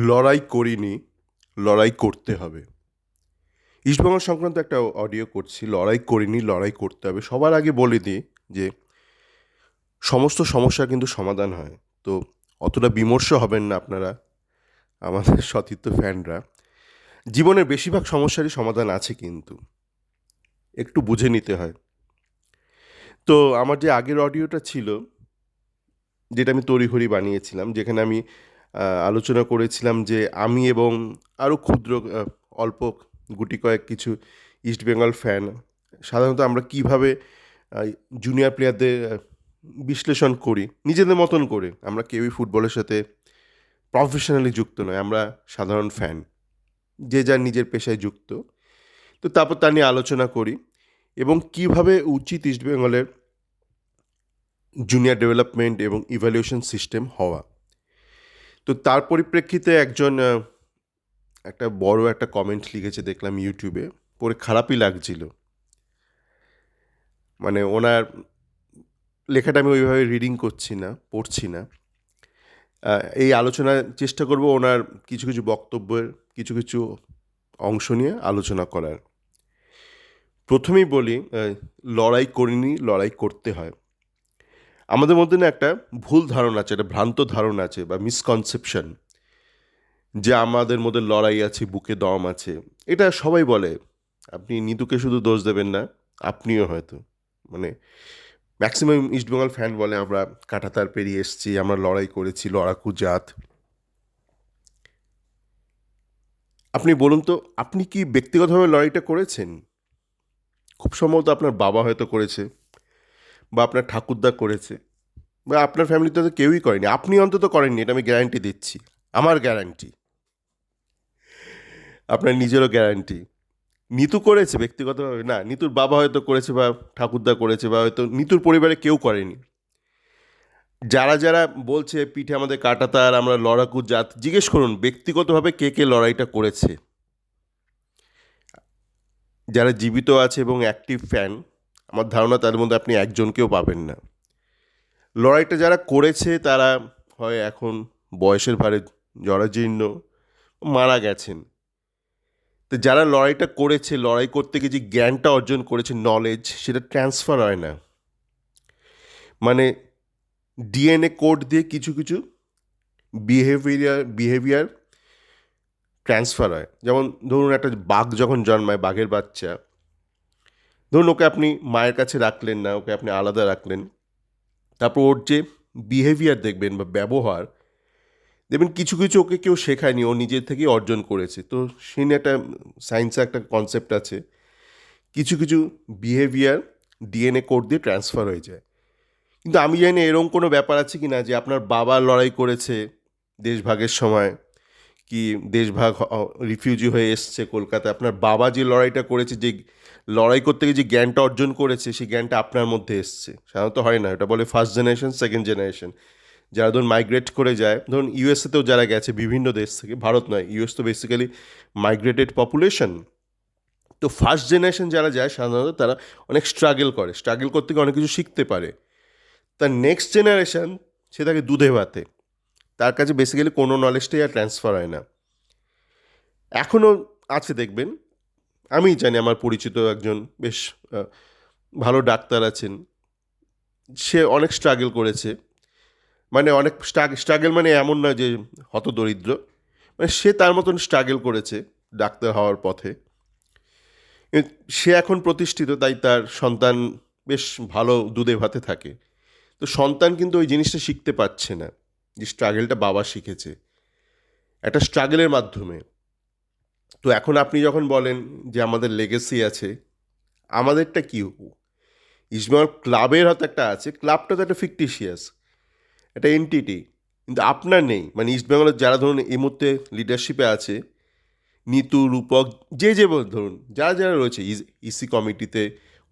লড়াই করিনি, লড়াই করতে হবে। ইস্টবেঙ্গল সংক্রান্ত একটা অডিও করছি। লড়াই করিনি, লড়াই করতে হবে। সবার আগে বলে দিই যে সমস্ত সমস্যার কিন্তু সমাধান হয়। তো অতটা বিমর্ষ হবেন না আপনারা, আমাদের সতীর্থ ফ্যানরা। জীবনের বেশিরভাগ সমস্যারই সমাধান আছে কিন্তু। একটু বুঝে নিতে হয়। তো আমার যে আগের অডিওটা ছিল, যেটা আমি তড়িঘড়ি বানিয়েছিলাম, যেখানে আমি আলোচনা করেছিলাম যে আমি এবং আরও ক্ষুদ্র অল্প গুটি কয়েক কিছু ইস্টবেঙ্গল ফ্যান সাধারণত আমরা কীভাবে জুনিয়র প্লেয়ারদের বিশ্লেষণ করি নিজেদের মতন করে। আমরা কেউই ফুটবলের সাথে প্রফেশনালি যুক্ত নয়, আমরা সাধারণ ফ্যান, যে যার নিজের পেশায় যুক্ত। তো তারপর তা নিয়ে আলোচনা করি এবং কীভাবে উচিত ইস্টবেঙ্গলের জুনিয়র ডেভেলপমেন্ট এবং ইভ্যালুয়েশন সিস্টেম হওয়া। তো তার পরিপ্রেক্ষিতে একজন একটা বড় একটা কমেন্ট লিখেছে দেখলাম ইউটিউবে, পড়ে খারাপই লাগছিল। মানে ওনার লেখাটা আমি ওইভাবে রিডিং করছি না, পড়ছি না। এই আলোচনায় চেষ্টা করব ওনার কিছু কিছু বক্তব্যের কিছু কিছু অংশ নিয়ে আলোচনা করার। প্রথমেই বলি, লড়াই করিনি, লড়াই করতে হয়। আমাদের মধ্যে না একটা ভুল ধারণা আছে, একটা ভ্রান্ত ধারণা আছে বা মিসকনসেপশন, যে আমাদের মধ্যে লড়াই আছে, বুকে দম আছে। এটা সবাই বলে। আপনি নিতুকে শুধু দোষ দেবেন না, আপনিও হয়তো, মানে ম্যাক্সিমাম ইস্টবেঙ্গল ফ্যান বলে আমরা কাঁটাতার পেরিয়ে এসেছি, আমরা লড়াই করেছি, লড়াকু জাত। আপনি বলুন তো, আপনি কি ব্যক্তিগতভাবে লড়াইটা করেছেন? খুব সম্ভবত আপনার বাবা হয়তো করেছে, বা আপনার ঠাকুরদা করেছে, বা আপনার ফ্যামিলিতে তো কেউই করেনি। আপনি অন্তত করেননি, এটা আমি গ্যারান্টি দিচ্ছি। আমার গ্যারান্টি, আপনার নিজেরও গ্যারান্টি। নিতু করেছে ব্যক্তিগতভাবে? না, নিতুর বাবা হয়তো করেছে, বা ঠাকুরদা করেছে, বা হয়তো নিতুর পরিবারে কেউ করেনি। যারা যারা বলছে পিঠে আমাদের কাঁটাতার, আমরা লড়াকু জাত, জিজ্ঞেস করুন ব্যক্তিগতভাবে কে কে লড়াইটা করেছে। যারা জীবিত আছে এবং অ্যাক্টিভ ফ্যান, আমার ধারণা তাদের মধ্যে আপনি একজনকেও পাবেন না। লড়াইটা যারা করেছে তারা হয় এখন বয়সের ভারে জরাজীর্ণ, মারা গেছেন। তো যারা লড়াইটা করেছে, লড়াই করতে গিয়ে যে জ্ঞানটা অর্জন করেছে, নলেজ, সেটা ট্রান্সফার হয় না। মানে ডিএনএ কোড দিয়ে কিছু কিছু বিহেভিয়ার ট্রান্সফার হয়। যেমন ধরুন একটা বাঘ যখন জন্মায়, বাঘের বাচ্চা, ধরুন ওকে আপনি মায়ের কাছে রাখলেন না, ওকে আপনি আলাদা রাখলেন। তারপর ওর যে বিহেভিয়ার দেখবেন বা ব্যবহার দেখবেন, কিছু কিছু ওকে কেউ শেখায়নি, ও নিজের থেকেই অর্জন করেছে। তো সে নিয়ে একটা সায়েন্সে একটা কনসেপ্ট আছে, কিছু কিছু বিহেভিয়ার ডিএনএ কোড দিয়ে ট্রান্সফার হয়ে যায়। কিন্তু আমি জানি না এরকম কোনো ব্যাপার আছে কি না, যে আপনার বাবা লড়াই করেছে দেশভাগের সময়, কি দেশভাগ রিফিউজি হয়ে এসছে কলকাতায়, আপনার বাবা যে লড়াইটা করেছে, যে লড়াই করতে গিয়ে যে জ্ঞানটা অর্জন করেছে, সেই জ্ঞানটা আপনার মধ্যে এসছে। সাধারণত হয় না, এটা বলে ফার্স্ট জেনারেশন, সেকেন্ড জেনারেশন। যারা ধরুন মাইগ্রেট করে যায়, ধরুন ইউএসএতেও যারা গেছে বিভিন্ন দেশ থেকে, ভারত নয়, ইউএস তো বেসিক্যালি মাইগ্রেটেড পপুলেশন। তো ফার্স্ট জেনারেশন যারা যায় সাধারণত তারা অনেক স্ট্রাগল করে, স্ট্রাগল করতে গিয়ে অনেক কিছু শিখতে পারে। তার নেক্সট জেনারেশন, সে থাকে দুধে ভাতে, তার কাছে বেসিক্যালি কোনো নলেজটাই আর ট্রান্সফার হয় না। এখনও আছে দেখবেন, আমি জানি আমার পরিচিত একজন বেশ ভালো ডাক্তার আছেন, সে অনেক স্ট্রাগল করেছে। মানে অনেক স্ট্রাগল মানে এমন না যে হতদরিদ্র, মানে সে তার মতন স্ট্রাগল করেছে ডাক্তার হওয়ার পথে। সে এখন প্রতিষ্ঠিত, তাই তার সন্তান বেশ ভালো দুধে ভাতে থাকে। তো সন্তান কিন্তু ওই জিনিসটা শিখতে পাচ্ছে না, যে স্ট্রাগলটা বাবা শিখেছে একটা স্ট্রাগলের মাধ্যমে। তো এখন আপনি যখন বলেন যে আমাদের লেগেসি আছে, আমাদেরটা কী? ইস্টবেঙ্গল ক্লাবের হয়তো একটা আছে, ক্লাবটা তো একটা ফিকটিশিয়াস, একটা এনটিটি, কিন্তু আপনার নেই। মানে ইস্টবেঙ্গলের যারা ধরুন এই মুহূর্তে লিডারশিপে আছে, নিতু, রূপক, যে ধরুন যারা যারা রয়েছে ইসি কমিটিতে,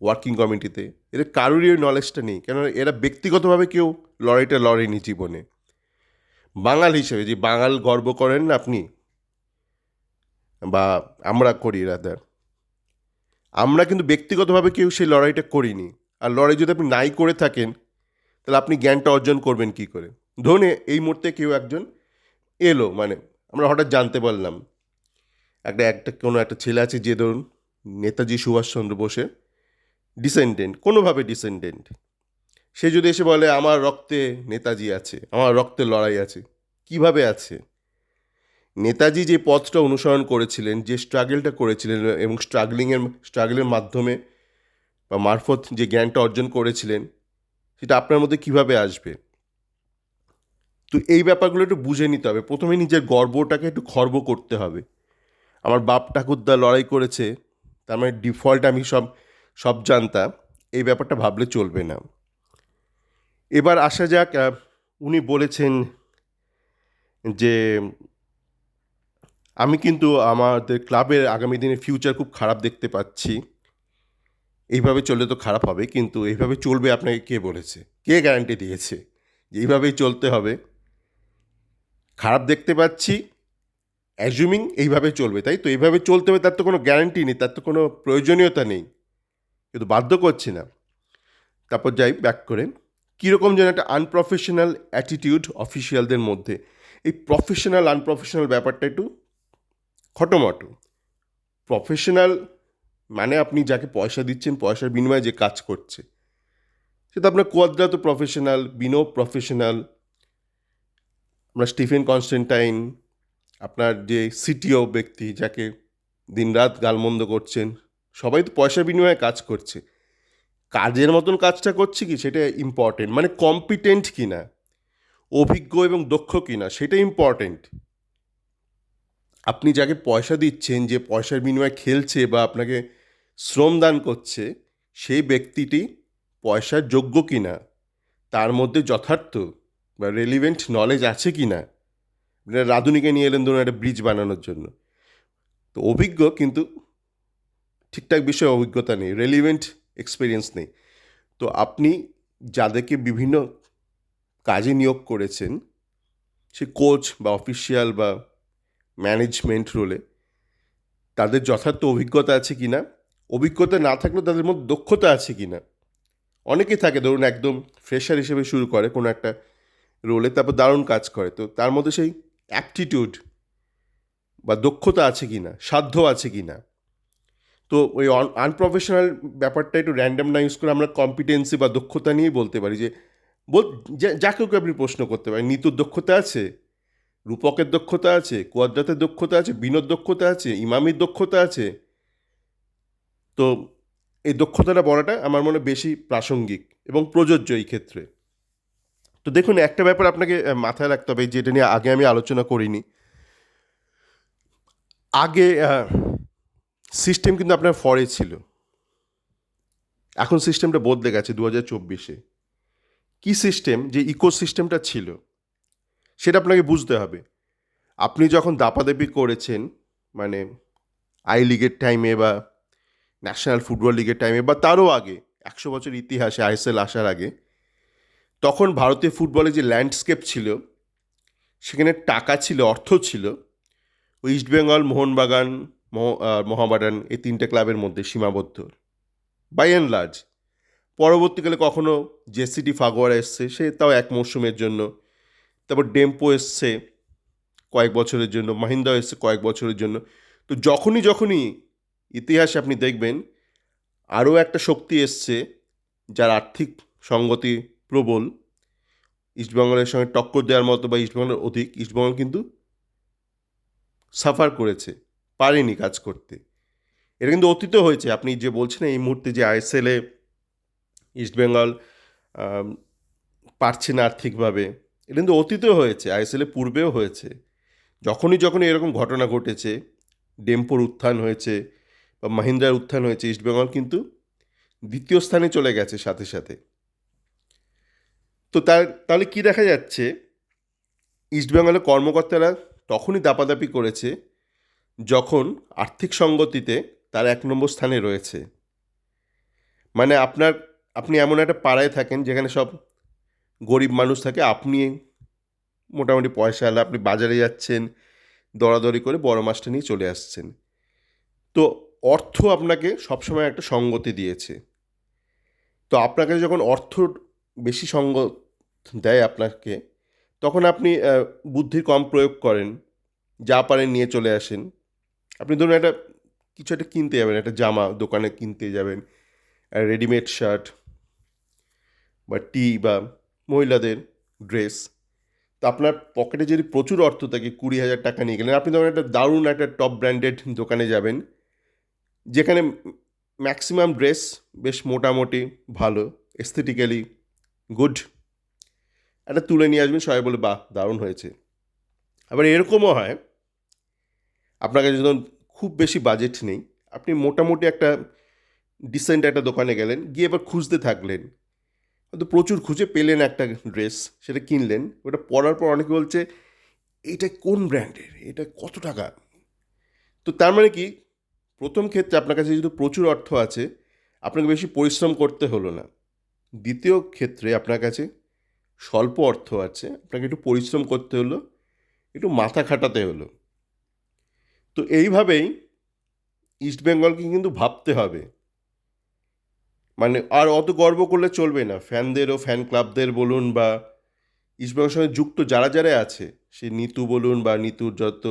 ওয়ার্কিং কমিটিতে, এদের কারোরই ওই নলেজটা নেই। কেন? এরা ব্যক্তিগতভাবে কেউ লড়াইটা লড়েনি জীবনে। বাঙাল হিসেবে, যে বাঙাল গর্ব করেন না আপনি, বা আমরা করি রাদার, আমরা কিন্তু ব্যক্তিগতভাবে কেউ সেই লড়াইটা করিনি। আর লড়াই যদি আপনি নাই করে থাকেন, তাহলে আপনি জ্ঞানটা অর্জন করবেন কী করে? ধরুন এই মুহূর্তে কেউ একজন এলো, মানে আমরা হঠাৎ জানতে পারলাম কোনো একটা ছেলে আছে যে ধরুন নেতাজি সুভাষচন্দ্র বোসের ডিসেন্ডেন্ট, কোনোভাবে ডিসেন্ডেন্ট, সে যদি এসে বলে আমার রক্তে নেতাজি আছে, আমার রক্তে লড়াই আছে, কিভাবে আছে? নেতাজি যে পথটা অনুসরণ করেছিলেন, যে স্ট্রাগলটা করেছিলেন এবং স্ট্রাগলের মাধ্যমে বা মারফত যে জ্ঞানটা অর্জন করেছিলেন, সেটা আপনার মধ্যে কিভাবে আসবে? তো এই ব্যাপারগুলো একটু বুঝে নিতে হবে। প্রথমে নিজের গর্বটাকে একটু খর্ব করতে হবে। আমার বাপ ঠাকুরদা লড়াই করেছে, তার মানে ডিফল্ট আমি সব সব জানতাম, এই ব্যাপারটা ভাবলে চলবে না। এবার আসা যাক, উনি বলেছেন যে আমি কিন্তু আমাদের ক্লাবের আগামী দিনের ফিউচার খুব খারাপ দেখতে পাচ্ছি। এইভাবে চললে তো খারাপ হবে, কিন্তু এইভাবে চলবে আপনাকে কে বলেছে? কে গ্যারান্টি দিয়েছে যে এইভাবেই চলতে হবে? খারাপ দেখতে পাচ্ছি, অ্যাজুমিং এইভাবে চলবে, তাই তো? এইভাবে চলতে হবে তার তো কোনো গ্যারান্টি নেই, তার তো কোনো প্রয়োজনীয়তা নেই, কিন্তু বাধ্য করছি না। তারপর যাই ব্যাক করে, কীরকম যেন একটা আনপ্রফেশনাল অ্যাটিটিউড অফিসিয়ালদের মধ্যে। এই প্রফেশনাল আনপ্রফেশনাল ব্যাপারটা একটু খটোমটো। প্রফেশনাল মানে আপনি যাকে পয়সা দিচ্ছেন, পয়সার বিনিময়ে যে কাজ করছে, সেটা আপনার কোয়াদ্রা তো প্রফেশনাল, বিনো প্রফেশনাল, আপনার স্টিফেন কনস্ট্যান্টাইন, আপনার যে সিটিও ব্যক্তি যাকে দিনরাত গালমন্দ করছেন, সবাই তো পয়সার বিনিময়ে কাজ করছে। কাজের মতন কাজটা করছে কি, সেটা ইম্পর্টেন্ট। মানে কম্পিটেন্ট কিনা, অভিজ্ঞ এবং দক্ষ কিনা, সেটা ইম্পর্টেন্ট। আপনি যাকে পয়সা দিচ্ছেন, যে পয়সার বিনিময়ে খেলছে বা আপনাকে শ্রম দান করছে, সেই ব্যক্তিটি পয়সার যোগ্য কিনা, তার মধ্যে যথার্থ বা রেলিভেন্ট নলেজ আছে কি না। রাঁধুনিকে নিয়ে এলেন ধরুন একটা ব্রিজ বানানোর জন্য, তো অভিজ্ঞ কিন্তু ঠিকঠাক বিষয়ে অভিজ্ঞতা নেই, রেলিভেন্ট এক্সপিরিয়েন্স নেই। তো আপনি যাদেরকে বিভিন্ন কাজে নিয়োগ করেছেন, সে কোচ বা অফিসিয়াল বা ম্যানেজমেন্ট রোলে, তাদের যথার্থ অভিজ্ঞতা আছে কি না, অভিজ্ঞতা না থাকলেও তাদের মধ্যে দক্ষতা আছে কি না। অনেকেই থাকে ধরুন একদম ফ্রেশার হিসেবে শুরু করে কোনো একটা রোলে, তারপর দারুণ কাজ করে, তো তার মধ্যে সেই অ্যাপটিটিউড বা দক্ষতা আছে কি না, সাধ্য আছে কি না। তো ওই আনপ্রফেশনাল ব্যাপারটা একটু র্যান্ডম না ইউজ করে আমরা কম্পিটেন্সি বা দক্ষতা নিয়েই বলতে পারি যে বল, যাকে ওকে আপনি প্রশ্ন করতে পারেন, নিতুর দক্ষতা আছে, রূপকের দক্ষতা আছে, কোয়াদ্রাতের দক্ষতা আছে, বিনোদ দক্ষতা আছে, ইমামির দক্ষতা আছে। তো এই দক্ষতাটা বলাটা আমার মনে বেশি প্রাসঙ্গিক এবং প্রযোজ্য এই ক্ষেত্রে। তো দেখুন, একটা ব্যাপার আপনাকে মাথায় রাখতে হবে, যেটা নিয়ে আগে আমি আলোচনা করিনি। আগে সিস্টেম কিন্তু আপনার ফরে ছিল, এখন সিস্টেমটা বদলে গেছে 2024-এ। কী সিস্টেম? যে ইকো সিস্টেমটা ছিল, সেটা আপনাকে বুঝতে হবে। আপনি যখন দাপাদাপি করেছেন, মানে আই লিগের টাইমে বা ন্যাশনাল ফুটবল লিগের টাইমে বা তারও আগে, 100 বছর ইতিহাসে আইএসএল আসার আগে, তখন ভারতীয় ফুটবলে যে ল্যান্ডস্কেপ ছিল, সেখানে টাকা ছিল, অর্থ ছিল ওই ইস্টবেঙ্গল, মোহনবাগান, মোহামেডান, এই তিনটে ক্লাবের মধ্যে সীমাবদ্ধ বাই অ্যান্ড লার্জ। পরবর্তীকালে কখনো জেসিডি ফাগোয়ারা এসছে, সে তাও এক মরশুমের জন্য, তারপর ডেম্পো এসছে কয়েক বছরের জন্য, মাহিন্দাও এসছে কয়েক বছরের জন্য। তো যখনই ইতিহাসে আপনি দেখবেন আরও একটা শক্তি এসছে যার আর্থিক সঙ্গতি প্রবল, ইস্টবেঙ্গলের সঙ্গে টক্কর দেওয়ার মতো বা ইস্টবেঙ্গলের অধিক, ইস্টবেঙ্গল কিন্তু সাফার করেছে, পারেনি কাজ করতে। এটা কিন্তু অতীত হয়েছে। আপনি যে বলছেন এই মুহূর্তে যে আইএসএলে ইস্টবেঙ্গল পারছে না আর্থিকভাবে, এটা কিন্তু অতীতেও হয়েছে, আইএসএলে পূর্বেও হয়েছে। যখনই এরকম ঘটনা ঘটেছে, ডেম্পোর উত্থান হয়েছে বা মাহিন্দ্রার উত্থান হয়েছে, ইস্টবেঙ্গল কিন্তু দ্বিতীয় স্থানে চলে গেছে সাথে সাথে। তো তাহলে কি দেখা যাচ্ছে, ইস্টবেঙ্গলের কর্মকর্তারা তখনই দাপাদাপি করেছে যখন আর্থিক সঙ্গতিতে তার 1 নম্বর স্থানে রয়েছে। মানে আপনি এমন একটা পাড়ায় থাকেন যেখানে সব গরিব মানুষ থাকে, আপনি মোটামুটি পয়সাওয়ালা, আপনি বাজারে যাচ্ছেন, দরাদরি করে বড় মাছটা নিয়ে চলে আসছেন। তো অর্থ আপনাকে সবসময় একটা সঙ্গতি দিয়েছে। তো আপনাকে যখন অর্থ বেশি সঙ্গ দেয় আপনাকে, তখন আপনি বুদ্ধির কম প্রয়োগ করেন, যা পারেন নিয়ে চলে আসেন। আপনি ধরুন কিছু একটা কিনতে যাবেন, একটা জামা দোকানে কিনতে যাবেন, রেডিমেড শার্ট বা টি বা মহিলাদের ড্রেস। তো আপনার পকেটে যদি প্রচুর অর্থ থাকে, 20,000 টাকা নিয়ে গেলেন, আপনি ধরুন একটা দারুণ একটা টপ ব্র্যান্ডেড দোকানে যাবেন, যেখানে ম্যাক্সিমাম ড্রেস বেশ মোটামুটি ভালো, এস্থেটিক্যালি গুড। একটা তুলে নিয়ে আসবেন, সবাই বলে বাহ দারুণ হয়েছে। আবার এরকমও হয়, আপনার কাছে যখন খুব বেশি বাজেট নেই, আপনি মোটামুটি একটা ডিসেন্ট একটা দোকানে গেলেন, গিয়ে এবার খুঁজতে থাকলেন, হয়তো প্রচুর খুঁজে পেলেন একটা ড্রেস, সেটা কিনলেন। ওটা পরার পর অনেকে বলছে এইটা কোন ব্র্যান্ডের, এটা কত টাকা। তো তার মানে কি, প্রথম ক্ষেত্রে আপনার কাছে যেহেতু প্রচুর অর্থ আছে, আপনাকে বেশি পরিশ্রম করতে হলো না। দ্বিতীয় ক্ষেত্রে আপনার কাছে স্বল্প অর্থ আছে, আপনাকে একটু পরিশ্রম করতে হলো, একটু মাথা খাটাতে হলো। তো এইভাবেই ইস্টবেঙ্গলকে কিন্তু ভাবতে হবে। মানে আর অত গর্ব করলে চলবে না। ফ্যানদেরও, ফ্যান ক্লাবদের বলুন বা ইস্টবেঙ্গলের সঙ্গে যুক্ত যারা যারা আছে, সে নিতু বলুন বা নিতুর যত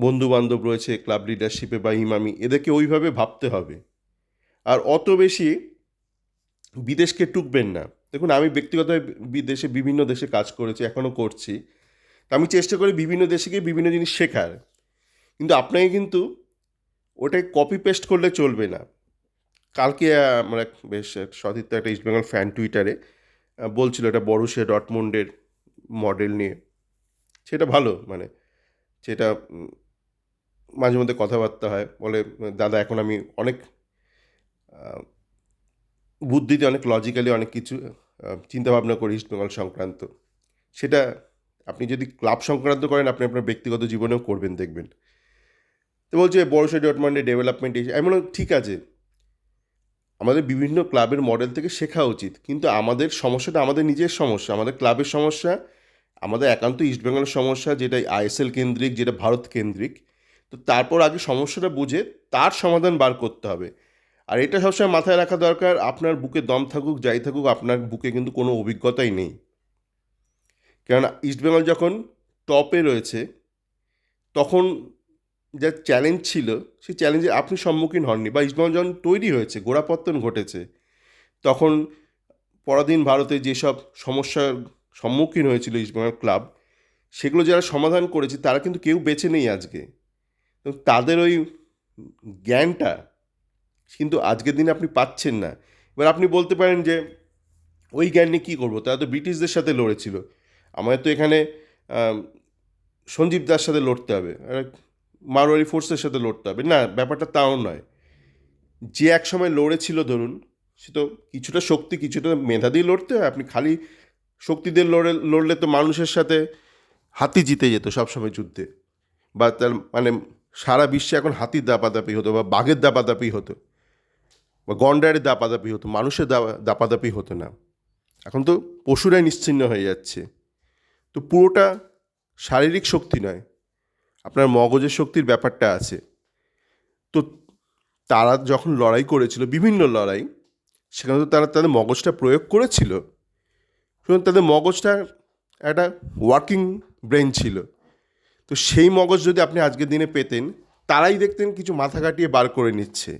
বন্ধু বান্ধব রয়েছে ক্লাব লিডারশিপে বা ইমামি, এদেরকে ওইভাবে ভাবতে হবে। আর অত বেশি বিদেশকে টুকবেন না। দেখুন, আমি ব্যক্তিগতভাবে বিদেশে বিভিন্ন দেশে কাজ করেছি, এখনও করছি। তা আমি চেষ্টা করি বিভিন্ন দেশে গিয়ে বিভিন্ন জিনিস শেখার। কিন্তু আপনাকে কিন্তু ওটাই কপি পেস্ট করলে চলবে না। কালকে আমার এক বেশ সতীর্থ একটা ইস্টবেঙ্গল ফ্যান টুইটারে বলছিল এটা বরুসিয়া ডটমুন্ডের মডেল নিয়ে। সেটা ভালো, মানে সেটা মাঝে মধ্যে কথাবার্তা হয়, বলে দাদা এখন আমি অনেক বুদ্ধিতে, অনেক লজিক্যালি অনেক কিছু চিন্তাভাবনা করি ইস্টবেঙ্গল সংক্রান্ত। সেটা আপনি যদি ক্লাব সংক্রান্ত করেন, আপনি আপনার ব্যক্তিগত জীবনেও করবেন দেখবেন। তো বলছে বরুসিয়া ডটমুন্ডের ডেভেলপমেন্ট আমি বললাম ঠিক আছে, আমাদের বিভিন্ন ক্লাবের মডেল থেকে শেখা উচিত, কিন্তু আমাদের সমস্যাটা আমাদের নিজের সমস্যা, আমাদের ক্লাবের সমস্যা, আমাদের একান্ত ইস্টবেঙ্গলের সমস্যা, যেটা আইএসএল কেন্দ্রিক, যেটা ভারত কেন্দ্রিক। তো তারপর আগে সমস্যাটা বুঝে তার সমাধান বার করতে হবে। আর এটা সবসময় মাথায় রাখা দরকার, আপনার বুকে দম থাকুক যাই থাকুক, আপনার বুকে কিন্তু কোনো অভিজ্ঞতাই নেই। কেননা ইস্টবেঙ্গল যখন টপে রয়েছে, তখন যা চ্যালেঞ্জ ছিল, সেই চ্যালেঞ্জে আপনি সম্মুখীন হননি। বা ইস্টবেঙ্গল যখন তৈরি হয়েছে, গোড়াপত্তন ঘটেছে, তখন পরাধীন ভারতে যেসব সমস্যার সম্মুখীন হয়েছিল ইস্টবেঙ্গল ক্লাব, সেগুলো যারা সমাধান করেছে তারা কিন্তু কেউ বেঁচে নেই আজকে। তো তাদের ওই জ্ঞানটা কিন্তু আজকের দিনে আপনি পাচ্ছেন না। এবার আপনি বলতে পারেন যে ওই জ্ঞান নিয়ে কী করবো, তারা তো ব্রিটিশদের সাথে লড়েছিল, আমাদের তো এখানে সঞ্জীব দাস সাথে লড়তে হবে, আর মারোয়ারি ফোর্সের সাথে লড়তে হবে। না, ব্যাপারটা তাও নয়। যে এক সময় লড়েছিল ধরুন, সে তো কিছুটা শক্তি কিছুটা মেধা দিয়ে লড়তে হয়। আপনি খালি শক্তি দিয়ে লড়লে তো মানুষের সাথে হাতি জিতে যেত সবসময় যুদ্ধে। বা তার মানে সারা বিশ্বে এখন হাতির দাপাদাপি হতো, বা বাঘের দাপাদাপি হতো, বা গন্ডারের দাপাদাপি হতো, মানুষের দাপাদাপি হতো না। এখন তো পশুরাই নিশ্চিহ্ন হয়ে যাচ্ছে। তো পুরোটা শারীরিক শক্তি নয়, আপনার মগজের শক্তির ব্যাপারটা আছে। তো তারা যখন লড়াই করেছিল, বিভিন্ন লড়াই, সেখানে তো তারা তাদের মগজটা প্রয়োগ করেছিল। সুতরাং তাদের মগজটা একটা ওয়ার্কিং ব্রেন ছিল। তো সেই মগজ যদি আপনি আজকের দিনে পেতেন, তারাই দেখতেন কিছু মাথা কাটিয়ে বার করে নিচ্ছে।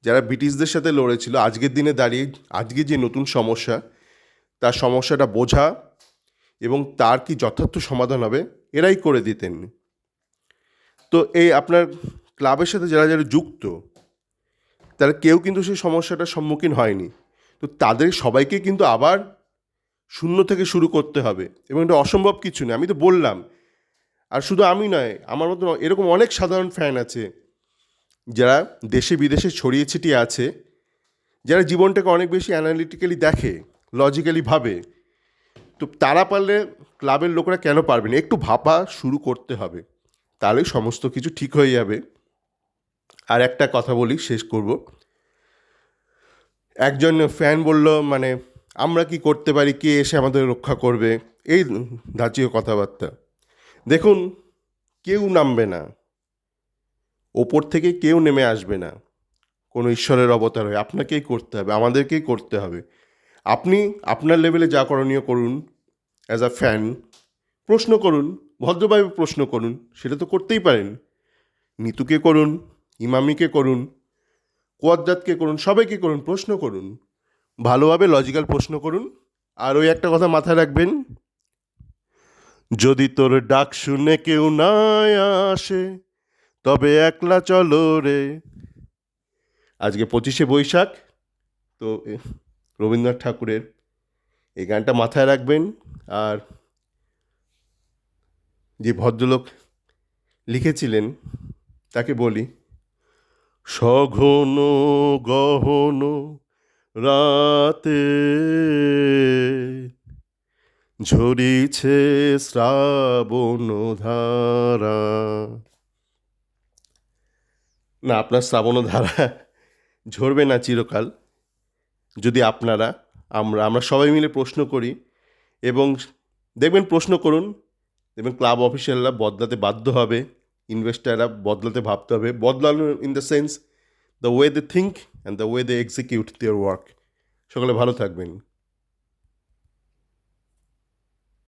যারা ব্রিটিশদের সাথে লড়েছিল, আজকের দিনে দাঁড়িয়ে আজকে যে নতুন সমস্যা, তার সমস্যাটা বোঝা এবং তার কি যথার্থ সমাধান হবে, এরাই করে দিতেন। তো এই আপনার ক্লাবের সাথে যারা যারা যুক্ত, তারা কেউ কিন্তু সেই সমস্যাটার সম্মুখীন হয়নি। তো তাদের সবাইকে কিন্তু আবার শূন্য থেকে শুরু করতে হবে, এবং এটা অসম্ভব কিছু নয়, আমি তো বললাম। আর শুধু আমি নয়, আমার মতো এরকম অনেক সাধারণ ফ্যান আছে যারা দেশে বিদেশে ছড়িয়ে ছিটিয়ে আছে, যারা জীবনটাকে অনেক বেশি অ্যানালিটিক্যালি দেখে, লজিক্যালি ভাবে। তো তারা পারলে ক্লাবের লোকরা কেন পারবে না? একটু ভাবা শুরু করতে হবে, তাহলেই সমস্ত কিছু ঠিক হয়ে যাবে। আর একটা কথা বলি, শেষ করব। একজন ফ্যান বলল, মানে আমরা কি করতে পারি, কে এসে আমাদের রক্ষা করবে, এই ধাঁচিও কথাবার্তা। দেখুন, কেউ নামবে না, ওপর থেকে কেউ নেমে আসবে না কোনো ঈশ্বরের অবতার হয়ে। আপনাকেই করতে হবে, আমাদেরকেই করতে হবে। আপনি আপনার লেভেলে যা করণীয় করুন, অ্যাজ আ ফ্যান প্রশ্ন করুন, ভদ্রভাবে প্রশ্ন করুন, সেটা তো করতেই পারেন। নিতুকে করুন, ইমামিকে করুন, কোয়াদ্রাতকে করুন, সবাইকে করুন, প্রশ্ন করুন, ভালোভাবে লজিক্যাল প্রশ্ন করুন। আর ওই একটা কথা মাথায় রাখবেন, যদি তোর ডাক শুনে কেউ না আসে তবে একলা চলো রে। আজকে 25শে বৈশাখ, তো রবীন্দ্রনাথ ঠাকুরের এই গানটা মাথায় রাখবেন। আর যে ভদ্রলোক লিখেছিলেন তাকে বলি, সঘন গহন রাতে ঝরিছে শ্রাবণ ধারা। না, আপনার শ্রাবণ ধারা ঝরবে না চিরকাল যদি আমরা সবাই মিলে প্রশ্ন করি। এবং দেখবেন, প্রশ্ন করুন, দেখবেন ক্লাব অফিসিয়ালরা বদলাতে বাধ্য হবে, ইনভেস্টাররা বদলাতে ভাবতে হবে, বদলানো in the sense the way they think and the way they execute their work. সকলে ভালো থাকবেন।